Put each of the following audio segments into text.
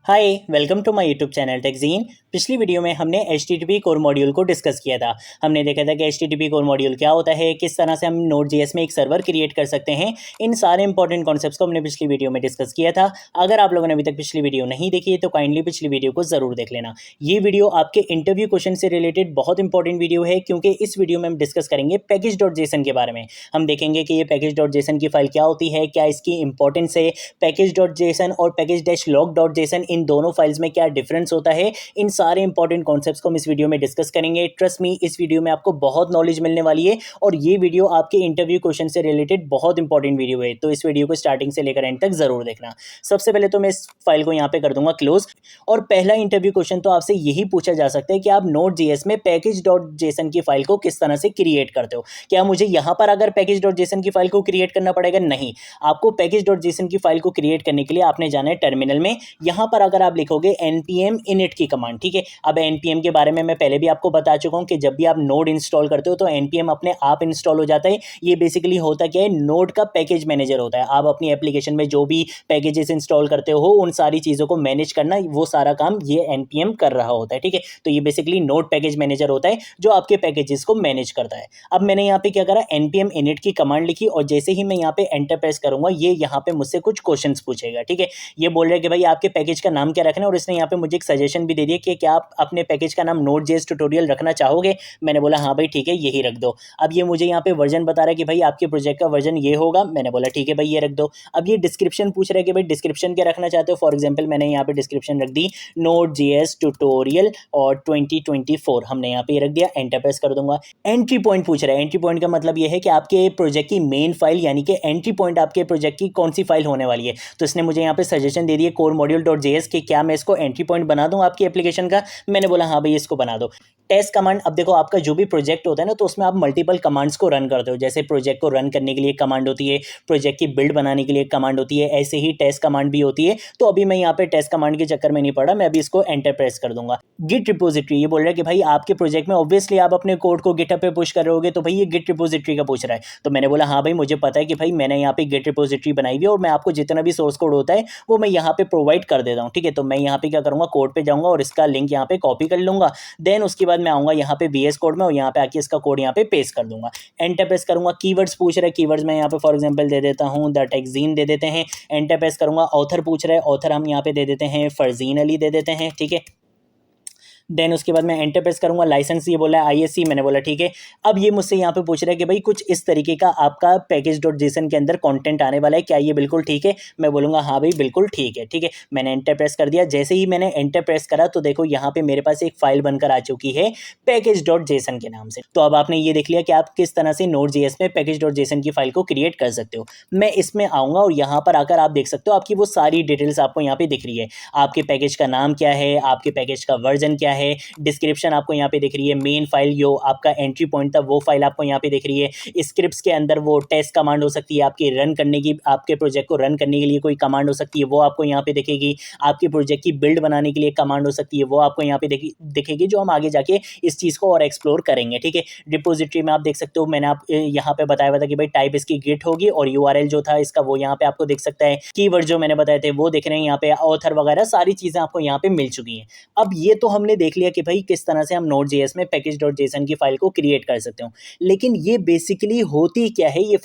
Hi welcome to my YouTube channel टेकजीन। पिछली video में हमने HTTP कोर मॉड्यूल को डिस्कस किया था। हमने देखा था कि HTTP कोर मॉड्यूल क्या होता है, किस तरह से हम Node.js में एक सर्वर क्रिएट कर सकते हैं। इन सारे इंपॉर्टेंट कॉन्सेप्ट्स को हमने पिछली वीडियो में डिस्कस किया था। अगर आप लोगों ने अभी तक पिछली वीडियो नहीं देखी है तो काइंडली पिछली वीडियो को जरूर देख लेना। ये वीडियो आपके इंटरव्यू क्वेश्चन से रिलेटेड बहुत इंपॉर्टेंट वीडियो है, क्योंकि इस वीडियो में हम डिस्कस करेंगे पैकेज.json के बारे में। हम देखेंगे कि ये पैकेज.json की फाइल क्या होती है, क्या इसकी इंपॉर्टेंस है, पैकेज.json और पैकेज-log.json इन दोनों फाइल्स में क्या डिफरेंस होता है। इन सारे इंपॉर्टेंट कॉन्सेप्ट्स को हम इस वीडियो में डिस्कस करेंगे। ट्रस्ट मी, इस वीडियो में आपको बहुत नॉलेज मिलने वाली है और ये वीडियो आपके इंटरव्यू क्वेश्चन से रिलेटेड बहुत इंपॉर्टेंट वीडियो है, तो इस वीडियो को स्टार्टिंग से लेकर एंड तक जरूर देखना। सबसे पहले तो मैं इस फाइल को यहाँ पे कर दूंगा क्लोज। और पहला इंटरव्यू क्वेश्चन तो आपसे यही पूछा जा सकता है कि आप Node.js में पैकेज.json की फाइल को किस तरह से क्रिएट करते हो। क्या मुझे यहाँ पर अगर पैकेज.json की फाइल को क्रिएट करना पड़ेगा? नहीं, आपको पैकेज.json की फाइल को क्रिएट करने के लिए आपने जाना है टर्मिनल में। यहाँ पर अगर आप लिखोगे npm init की कमांड, ठीक है। अब npm के बारे में मैं पहले भी आपको बता चुका हूँ कि जब भी आप नोड इंस्टॉल करते हो तो npm अपने आप इंस्टॉल हो जाता है। ये बेसिकली होता क्या है, नोड का पैकेज मैनेजर होता है। आप अपनी एप्लीकेशन में जो भी पैकेजेस इंस्टॉल करते हो उन सारी चीज़ों को मैनेज करना, वो सारा काम ये npm कर रहा होता है, ठीक है। तो ये बेसिकली नोड पैकेज मैनेजर होता है जो आपके पैकेजेस को मैनेज करता है। अब मैंने यहाँ पे क्या करा, npm init की कमांड लिखी और जैसे ही मैं यहाँ पे एंटर प्रेस करूंगा ये यहाँ पे मुझसे कुछ क्वेश्चंस पूछेगा, ठीक है। ये बोल रहा है कि भाई आपके पैकेज का नाम क्या रखना है, और इसने यहाँ पे मुझे एक सजेशन भी दे दिया कि क्या आप अपने पैकेज का नाम Node.js ट्यूटोरियल रखना चाहोगे। मैंने बोला हाँ भाई ठीक है, यही रख दो। अब ये मुझे यहाँ पे वर्जन बता रहा है कि भाई आपके प्रोजेक्ट का वर्जन ये होगा। मैंने बोला ठीक है भाई ये रख दो। अब ये डिस्क्रिप्शन पूछ रहा है कि भाई डिस्क्रिप्शन क्या रखना चाहते हो। फॉर एग्जाम्पल मैंने यहाँ पे डिस्क्रिप्शन रख दी Node.js ट्यूटोरियल और 2024 हमने यहाँ पे रख दिया। एंटर प्रेस कर दूंगा। एंट्री पॉइंट पूछ रहा है। एंट्री पॉइंट का मतलब ये है कि आपके प्रोजेक्ट की मेन फाइल यानी कि एंट्री पॉइंट आपके प्रोजेक्ट की कौन सी फाइल होने वाली है। तो इसने मुझे यहाँ पे सजेशन दे दिए core-module.js कि क्या मैं इसको एंट्री पॉइंट बना दूं आपकी एप्लीकेशन का। मैंने बोला हाँ भाई इसको बना दो। टेस्ट कमांड, अब देखो आपका जो भी प्रोजेक्ट होता है ना तो उसमें आप मल्टीपल कमांड्स को रन करते हो। जैसे प्रोजेक्ट को रन करने के लिए कमांड होती है, प्रोजेक्ट की बिल्ड बनाने के लिए कमांड होती है, ऐसे ही टेस्ट कमांड भी होती है। तो अभी मैं यहाँ पे टेस्ट कमांड के चक्कर में नहीं पड़ा, मैं अभी इसको एंटर प्रेस कर दूंगा। गिट रिपोजिटरी, ये बोल रहा है कि भाई आपके प्रोजेक्ट में ऑब्वियसली आप अपने कोड को गिटहब पे पुश कर रहे होगे, तो भाई ये गिट रिपोजिटरी का पूछ रहा है। तो मैंने बोला हाँ भाई मुझे पता है कि भाई मैंने यहाँ पे गिट रिपोजिटरी बनाई हुई है और मैं आपको जितना भी सोर्स कोड होता है वो मैं यहाँ पे प्रोवाइड कर देता हूँ, ठीक है। तो मैं यहाँ पे क्या करूँगा, कोड पे जाऊँगा और इसका लिंक यहाँ पे कॉपी कर लूँगा। देन उसके बाद मैं आऊँगा यहाँ पे VS कोड में और यहाँ पे आके इसका कोड यहाँ पे पेस्ट कर दूंगा। एंटर प्रेस करूँगा। कीवर्ड्स पूछ रहा है, कीवर्ड्स मैं यहाँ पे फॉर एग्जांपल दे देता हूँ द टेकजीन दे देते हैं। एंटर प्रेस करूँगा। ऑथर पूछ रहा है, ऑथर हम यहाँ पे दे देते हैं फरजीन अली दे देते हैं, ठीक है। देन उसके बाद मैं एंटर प्रेस करूंगा। लाइसेंस ये बोला है ISC, मैंने बोला ठीक है। अब ये मुझसे यहाँ पे पूछ रहा है कि भाई कुछ इस तरीके का आपका पैकेज.json के अंदर कंटेंट आने वाला है, क्या ये बिल्कुल ठीक है। मैं बोलूँगा हाँ भाई बिल्कुल ठीक है, ठीक है। मैंने एंटर प्रेस कर दिया। जैसे ही मैंने एंटर प्रेस करा तो देखो यहाँ पे मेरे पास एक फाइल बनकर आ चुकी है पैकेज.json के नाम से। तो अब आपने ये देख लिया कि आप किस तरह से Node.js में पैकेज.json की फाइल को क्रिएट कर सकते हो। मैं इसमें आऊँगा और यहाँ पर आकर आप देख सकते हो आपकी वो सारी डिटेल्स आपको यहाँ पे दिख रही है। आपके पैकेज का नाम क्या है, आपके पैकेज का वर्जन क्या है, डिस्क्रिप्शन आपको यहाँ पे दिख रही है, मेन फाइल जो आपका एंट्री पॉइंट था वो फाइल आपको यहाँ पे दिख रही है। स्क्रिप्ट्स के अंदर वो टेस्ट कमांड हो सकती है आपकी रन करने की, आपके प्रोजेक्ट को रन करने के लिए कोई कमांड हो सकती है वो आपको यहाँ पे दिखेगी। आपके प्रोजेक्ट की बिल्ड बनाने के लिए कमांड हो सकती है वो आपको यहाँ पे दिखेगी, जो हम आगे जाके इस चीज़ को और एक्सप्लोर करेंगे, ठीक है। डिपोजिटरी में आप देख सकते हो मैंने आप यहाँ पे बताया हुआ था कि भाई टाइप इसकी गिट होगी और URL जो था इसका वो यहाँ पे आपको दिख सकता है। कीवर्ड जो मैंने बताए थे वो दिख रहे हैं यहाँ पे, ऑथर वगैरह सारी चीज़ें आपको यहाँ पे मिल चुकी हैं। अब ये तो हमने देख लिया कि भाई किस तरह से हम Node.js में पैकेज.json की फाइल को क्रिएट कर सकते हो। लेकिन ये बेसिकली होती क्या है ये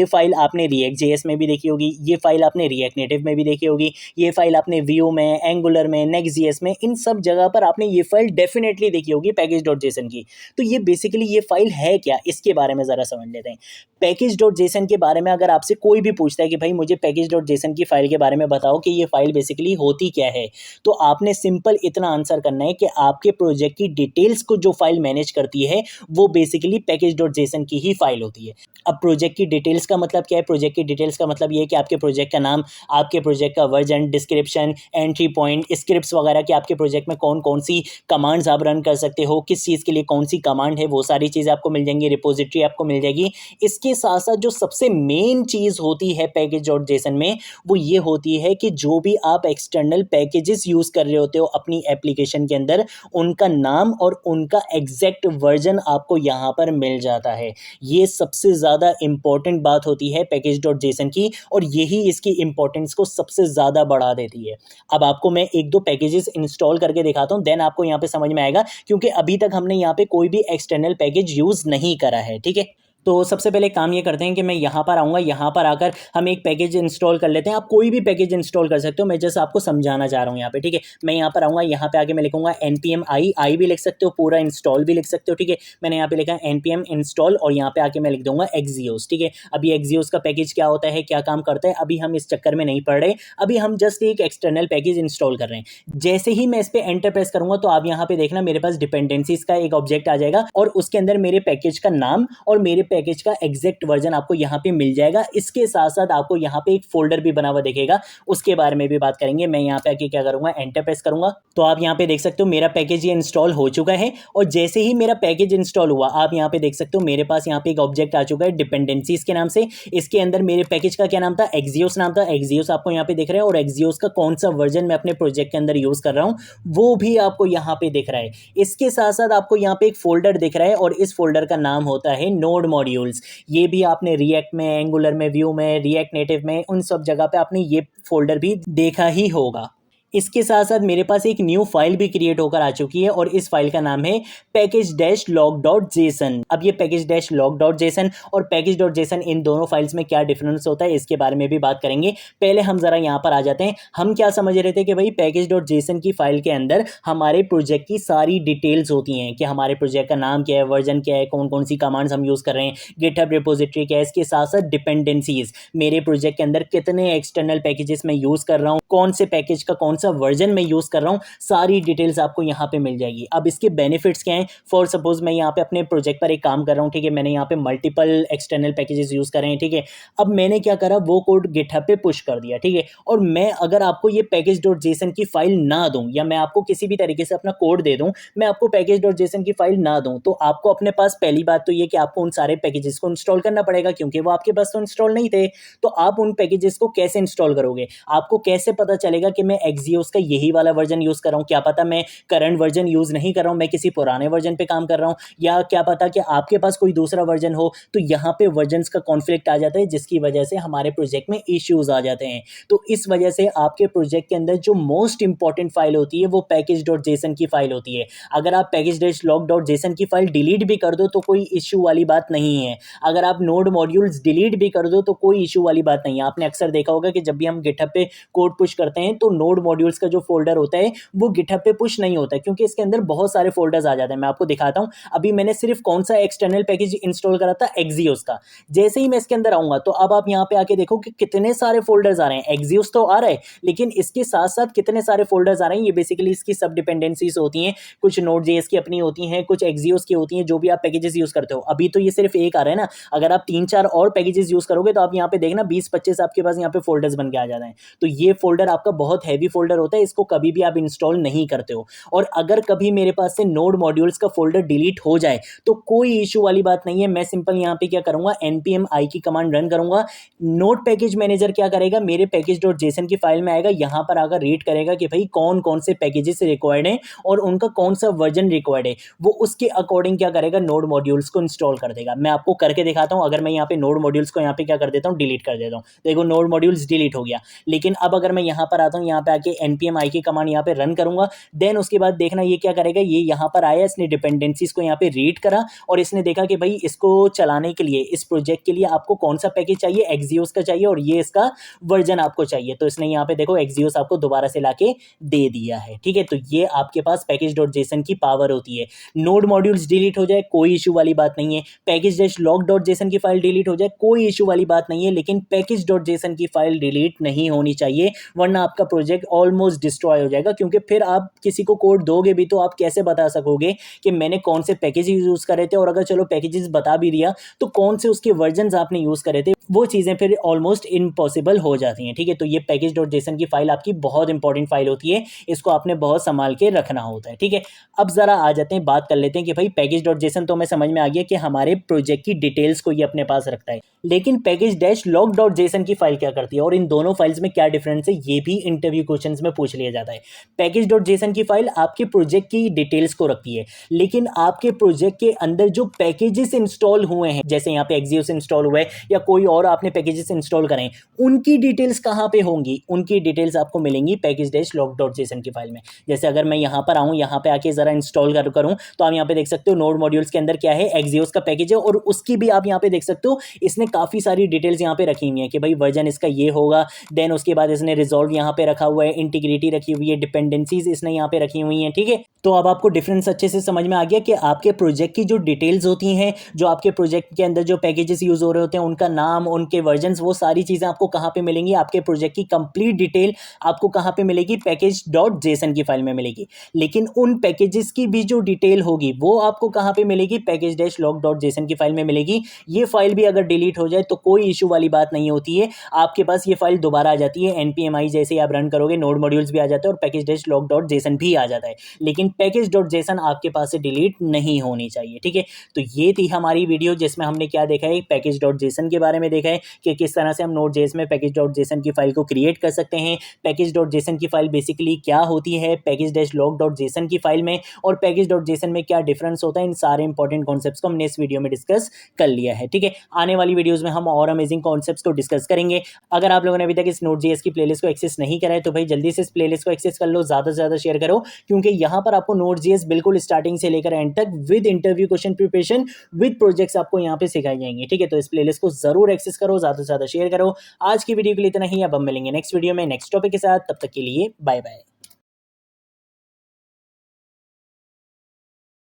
फाइल आपने React.js में भी देखी होगी, ये फाइल आपने React Native में भी देखी होगी, ये फाइल आपने Vue में, Angular में, Next.js में, इन सब जगह पर आपने ये फाइल डेफिनेटली देखी होगी पैकेज.json की। तो ये बेसिकली ये फाइल है क्या, इसके बारे में ज़रा समझ लेते हैं। पैकेज.json के बारे में अगर आपसे कोई भी पूछता है कि भाई मुझे पैकेज.json की फाइल के बारे में बताओ कि ये फाइल बेसिकली होती क्या है, तो आपने सिंपल इतना आंसर करना है कि आपके प्रोजेक्ट की डिटेल्स को जो फाइल मैनेज करती है वो बेसिकली पैकेज.json की ही फाइल होती है। अब प्रोजेक्ट की डिटेल्स का मतलब क्या है, प्रोजेक्ट की डिटेल्स का मतलब ये है कि आपके प्रोजेक्ट का नाम, आपके प्रोजेक्ट का version, description, entry point, scripts वगैरह कि आपके प्रोजेक्ट में कौन कौन सी कमांड्स आप रन कर सकते हो, किस चीज़ के लिए कौन सी कमांड है, वो सारी चीज़ें आपको मिल जाएंगी। रिपोजिटरी आपको मिल जाएगी। इसके साथ साथ जो सबसे मेन चीज़ होती है पैकेज.json में वो ये होती है कि जो भी आप एक्सटर्नल पैकेजेस यूज़ कर रहे होते हो अपनी एप्लीकेशन के अंदर, अंदर उनका नाम और उनका एग्जैक्ट वर्जन आपको यहाँ पर मिल जाता है। ये सबसे ज़्यादा इंपॉर्टेंट बात होती है पैकेज डॉट जेसन की, और यही इसकी इंपॉर्टेंस को सबसे ज़्यादा बढ़ा देती है। अब आपको मैं एक दो पैकेजेस इंस्टॉल करके दिखाता हूँ, देन आपको यहाँ पे समझ में आएगा, क्योंकि अभी तक हमने यहाँ पे कोई भी एक्सटर्नल पैकेज यूज़ नहीं करा है। ठीक है, तो सबसे पहले काम ये करते हैं कि मैं यहाँ पर आऊँगा, यहाँ पर आकर हम एक पैकेज इंस्टॉल कर लेते हैं। आप कोई भी पैकेज इंस्टॉल कर सकते हो, मैं जस्ट आपको समझाना चाह रहा हूँ यहाँ पे। ठीक है, मैं यहाँ पर आऊँगा, यहाँ पे आके मैं लिखूंगा npm आई भी लिख सकते हो, पूरा इंस्टॉल भी लिख सकते हो। ठीक है, मैंने यहाँ पे लिखा है npm इंस्टॉल, और यहाँ पे आके मैं लिख दूंगा एक्सियोस। ठीक है, अभी एक्सियोस का पैकेज क्या होता है, क्या काम करता है, अभी हम इस चक्कर में नहीं पड़ रहे, अभी हम जस्ट एक एक्सटर्नल पैकेज इंस्टॉल कर रहे हैं। जैसे ही मैं इस पे एंटर प्रेस करूंगा तो आप यहाँ पे देखना मेरे पास डिपेंडेंसीज का एक ऑब्जेक्ट आ जाएगा, और उसके अंदर मेरे पैकेज का नाम और मेरे पैकेज का एग्जैक्ट वर्जन आपको यहाँ पे मिल जाएगा। इसके साथ साथ आपको यहाँ पे एक फोल्डर भी बना हुआ दिखेगा, उसके बारे में भी बात करेंगे। मैं यहाँ पे आके क्या करूंगा, एंटर प्रेस करूंगा, तो आप यहाँ पे देख सकते हो मेरा पैकेज ये इंस्टॉल हो चुका है। और जैसे ही मेरा पैकेज इंस्टॉल हुआ, आप यहाँ पे देख सकते हो मेरे पास यहाँ पे एक ऑब्जेक्ट आ चुका है डिपेंडेंसीज के नाम से। इसके अंदर मेरे पैकेज का क्या नाम था, एक्सियोस नाम था। एक्सियोस आपको यहाँ पे दिख रहा है, और एक्सियोस का कौन सा वर्जन मैं अपने प्रोजेक्ट के अंदर यूज कर रहा हूँ वो भी आपको यहाँ पे दिख रहा है। इसके साथ साथ आपको यहाँ पे एक फोल्डर दिख रहा है, और इस फोल्डर का नाम होता है नोड मॉड्यूल्स। ये भी आपने रिएक्ट में, एंगुलर में, व्यू में, रिएक्ट नेटिव में, उन सब जगह पे आपने ये फोल्डर भी देखा ही होगा। इसके साथ साथ मेरे पास एक न्यू फाइल भी क्रिएट होकर आ चुकी है, और इस फाइल का नाम है package dash log dot JSON. अब ये package dash log dot JSON और पैकेज डॉट जेसन, इन दोनों फाइल्स में क्या डिफरेंस होता है इसके बारे में भी बात करेंगे। पहले हम जरा यहाँ पर आ जाते हैं। हम क्या समझ रहे थे कि भाई पैकेज डॉट जेसन की फाइल के अंदर हमारे प्रोजेक्ट की सारी डिटेल्स होती हैं, कि हमारे प्रोजेक्ट का नाम क्या है, वर्जन क्या है, कौन कौन सी कमांड्स हम यूज़ कर रहे हैं, गिटहब रिपोजिटरी क्या है, इसके साथ साथ डिपेंडेंसीज, मेरे प्रोजेक्ट के अंदर कितने एक्सटर्नल पैकेजेस मैं यूज़ कर रहा हूँ, कौन से पैकेज का कौन सा वर्जन मैं यूज़ कर रहा हूँ, सारी डिटेल्स आपको यहाँ पे मिल जाएगी। अब इसके बेनिफिट्स क्या हैं, फॉर सपोज मैं यहाँ पे अपने प्रोजेक्ट पर एक काम कर रहा हूँ। ठीक है, मैंने यहाँ पे मल्टीपल एक्सटर्नल पैकेजेस यूज़ कर रहे हैं। ठीक है, अब मैंने क्या करा, वो कोड गिटहब पे पुश कर दिया। ठीक है, और मैं अगर आपको ये पैकेज डॉट जेसन की फाइल ना दूँ, या मैं आपको किसी भी तरीके से अपना कोड दे दूँ, मैं आपको पैकेज डॉट जेसन की फाइल ना दूँ, तो आपको अपने पास पहली बात तो ये कि आपको उन सारे पैकेजेस को इंस्टॉल करना पड़ेगा, क्योंकि वो आपके पास तो इंस्टॉल नहीं थे। तो आप उन पैकेजेस को कैसे इंस्टॉल करोगे, आपको कैसे पता चलेगा कि मैं एक्सियोस का यही वाला वर्जन यूज़ कर रहा हूँ, क्या पता मैं करंट वर्जन यूज़ नहीं कर रहा हूँ, मैं किसी पुराने वर्जन पे काम कर रहा हूँ, या क्या पता कि आपके पास कोई दूसरा वर्जन हो। तो यहाँ पे वर्जन्स का कॉन्फ्लिक्ट आ जाता है, जिसकी वजह से हमारे प्रोजेक्ट में इश्यूज आ जाते हैं। तो इस वजह से आपके प्रोजेक्ट के अंदर जो मोस्ट इंपॉर्टेंट फाइल होती है वो पैकेज डॉट जेसन की फाइल होती है। अगर आप package dash log dot JSON की फाइल डिलीट भी कर दो तो कोई इशू वाली बात नहीं है। अगर आप नोड मॉड्यूल्स डिलीट भी कर दो तो कोई इशू वाली बात नहीं है। आपने अक्सर देखा होगा कि जब भी हम गिटहब पे कोड पुश करते हैं तो नोड मॉड्यूल्स का जो फोल्डर होता है वो गिटहब पे पुश नहीं होता है, क्योंकि इसके अंदर बहुत सारे फोल्डर्स आ जाते हैं। मैं आपको दिखाता हूं, अभी मैंने सिर्फ कौन सा एक्सटर्नल पैकेज इंस्टॉल करा था, एक्सियोस का। जैसे ही मैं इसके अंदर आऊंगा तो अब आप यहाँ पे आके देखो कि कितने सारे फोल्डर्स आ रहे हैं। एक्सियोस तो आ रहा है, लेकिन इसके साथ साथ कितने सारे फोल्डर्स आ रहे हैं। ये बेसिकली इसकी सब डिपेंडेंसीज होती हैं, कुछ नोड जेएस की अपनी होती हैं, कुछ एक्सियोस की होती हैं, जो भी आप पैकेजेस यूज करते हो। अभी तो ये सिर्फ एक आ रहा है ना, अगर आप 3-4 और पैकेजेस यूज करोगे तो आप यहाँ पे देखना 20-25 आपके पास यहाँ पे फोल्डर्स बन के आ जाते हैं। तो ये फोल्डर आपका बहुत हैवी फोल्डर होता है, इसको कभी भी आप इंस्टॉल नहीं करते हो। और अगर कभी मेरे पास से नोड मॉड्यूल्स का फोल्डर डिलीट हो जाए तो कोई इशू वाली बात नहीं है। मैं सिंपल यहाँ पे क्या करूंगा, npm i की कमांड रन करूंगा। नोड पैकेज मैनेजर क्या करेगा, मेरे पैकेज डॉट जेसन की फाइल में आएगा, यहाँ पर आकर रीड करेगा कि भाई कौन कौन से पैकेजेस रिक्वायर्ड हैं और उनका कौन सा वर्जन रिक्वायर्ड है। वो उसके अकॉर्डिंग क्या करेगा, नोड मॉड्यूल्स को इंस्टॉल कर देगा। मैं आपको करके दिखाता हूँ। अगर मैं यहाँ पे नोड मॉड्यूल्स को यहाँ पे क्या कर देता हूँ, डिलीट कर देता हूँ। देखो नोड मॉड्यूल्स डिलीट हो गया। लेकिन अब अगर मैं यहाँ पर आता हूँ, यहाँ पे आके npm i की कमांड यहाँ पे रन करूंगा, देन उसके बाद देखना ये क्या करेगा, ये यहाँ पर आया, इसने डिपेंडेंसीज को यहाँ पे रीड करा और इसने देखा कि भाई इसको चलाने के लिए, इस प्रोजेक्ट के लिए आपको कौन सा पैकेज चाहिए, एक्सियोस का चाहिए और ये इसका वर्जन आपको चाहिए। तो इसने यहाँ पे देखो एक्सियोस आपको दोबारा से लाके दे दिया है। ठीक है, तो ये आपके पास पैकेज डॉट जेसन की पावर होती है। नोड मॉड्यूल्स डिलीट हो जाए कोई इशू वाली बात नहीं है, package dash log dot JSON की फाइल डिलीट हो जाए कोई इशू वाली बात नहीं है, लेकिन पैकेज डॉट जेसन की फाइल डिलीट नहीं होनी चाहिए, वरना आपका प्रोजेक्ट ऑलमोस्ट डिस्ट्रॉय हो जाएगा। क्योंकि फिर आप किसी को कोड दोगे भी तो आप कैसे बता सकोगे कि मैंने कौन से पैकेजेस यूज करे थे, और अगर चलो पैकेजेस बता भी दिया तो कौन से उसके वर्जन्स आपने यूज करे थे, वो चीजें फिर ऑलमोस्ट इम्पॉसिबल हो जाती हैं। ठीक है, तो ये पैकेज डॉट जेसन की फाइल आपकी बहुत इंपॉर्टेंट फाइल होती है, इसको आपने बहुत संभाल के रखना होता है। ठीक है, अब जरा आ जाते हैं, बात कर लेते हैं कि भाई पैकेज डॉट जेसन तो हमें समझ में आ गया कि हमारे प्रोजेक्ट की डिटेल्स को ये अपने पास रखता है, लेकिन package dash log dot JSON की फाइल क्या करती है और इन दोनों फाइल्स में क्या डिफरेंस है ये भी इंटरव्यू क्वेश्चंस में पूछ लिया जाता है। पैकेज डॉट जेसन की फाइल आपके प्रोजेक्ट की डिटेल्स को रखती है, लेकिन आपके प्रोजेक्ट के अंदर जो पैकेजेस इंस्टॉल हुए हैं, जैसे यहाँ पे एक्सियोस इंस्टॉल हुआ है या कोई और आपने पैकेजेस इंस्टॉल करें, उनकी डिटेल्स कहाँ पे होंगी? उनकी डिटेल्स आपको मिलेंगी package dash log dot JSON की फाइल में। जैसे अगर मैं यहाँ पर आऊँ, यहाँ पे आके जरा इंस्टॉल करूँ, तो आप यहाँ पे देख सकते हो नोड मॉड्यूल्स के अंदर क्या है, एक्सियोस का पैकेज है, और उसकी भी आप यहाँ पे देख सकते हो इसने काफी सारी डिटेल्स यहाँ पे रखी हुई है कि भाई वर्जन इसका ये होगा, देन उसके बाद इसने रिजॉल्व यहाँ पे रखा हुआ है, इंटीग्रिटी रखी हुई है, डिपेंडेंसीज इसने यहाँ पे रखी हुई हैं, ठीक है। तो अब आपको डिफरेंस अच्छे से समझ में आ गया कि आपके प्रोजेक्ट की जो डिटेल्स होती हैं, जो आपके प्रोजेक्ट के अंदर जो पैकेजेस यूज हो रहे होते हैं, उनका नाम, उनके वर्जन्स, वो सारी चीजें आपको कहाँ पे मिलेंगी? आपके प्रोजेक्ट की कंप्लीट डिटेल आपको कहाँ पे मिलेगी? पैकेज डॉट जेसन की फाइल में मिलेगी। लेकिन उन पैकेजेस की भी जो डिटेल होगी वो आपको कहाँ पे मिलेगी? Package dash log dot JSON की फाइल में मिलेगी। ये फाइल भी अगर डिलीट हो जाए तो कोई इशू वाली बात नहीं होती है, आपके पास ये फाइल दोबारा आ जाती है। npmi जैसे आप रन करोगे, नोड मॉड्यूल्स भी आ जाते हैं और package dash log dot JSON भी आ जाता है, लेकिन पैकेज डॉट जेसन आपके पास से डिलीट नहीं होनी चाहिए, ठीक है। तो ये थी हमारी वीडियो जिसमें हमने क्या देखा है, पैकेज डॉट जेसन के बारे में देखा है कि किस तरह से हम नोड जेएस में पैकेज डॉट जेसन की फाइल को क्रिएट कर सकते हैं। पैकेज डॉट जेसन की फाइल बेसिकली क्या होती है package dash log dot JSON की फाइल में, और पैकेज डॉट जेसन में क्या डिफरेंस होता है, इन सारे इंपॉर्टेंट कॉन्सेप्ट्स को हमने इस वीडियो में डिस्कस कर लिया है, ठीक है। आने वाली वीडियोस में हम और अमेजिंग कॉन्सेप्ट्स को डिस्कस करेंगे। अगर आप लोगों ने अभी तक इस नोड जेएस की प्लेलिस्ट को एक्सेस नहीं करा है तो भाई जल्दी से इस प्लेलिस्ट को एक्सेस कर लो, ज़्यादा से ज़्यादा शेयर करो, क्योंकि यहाँ पर आपको नोड जेएस बिल्कुल स्टार्टिंग से लेकर एंड तक with interview question preparation with projects आपको यहाँ पे सिखाई जाएंगे, ठीक है। तो इस प्लेलिस्ट को जरूर एक्सेस करो, ज़्यादा से ज़्यादा शेयर करो। आज की वीडियो के लिए इतना ही, अब हम मिलेंगे नेक्स्ट वीडियो में नेक्स्ट टॉपिक के साथ, तब तक के लिए बाय बाय।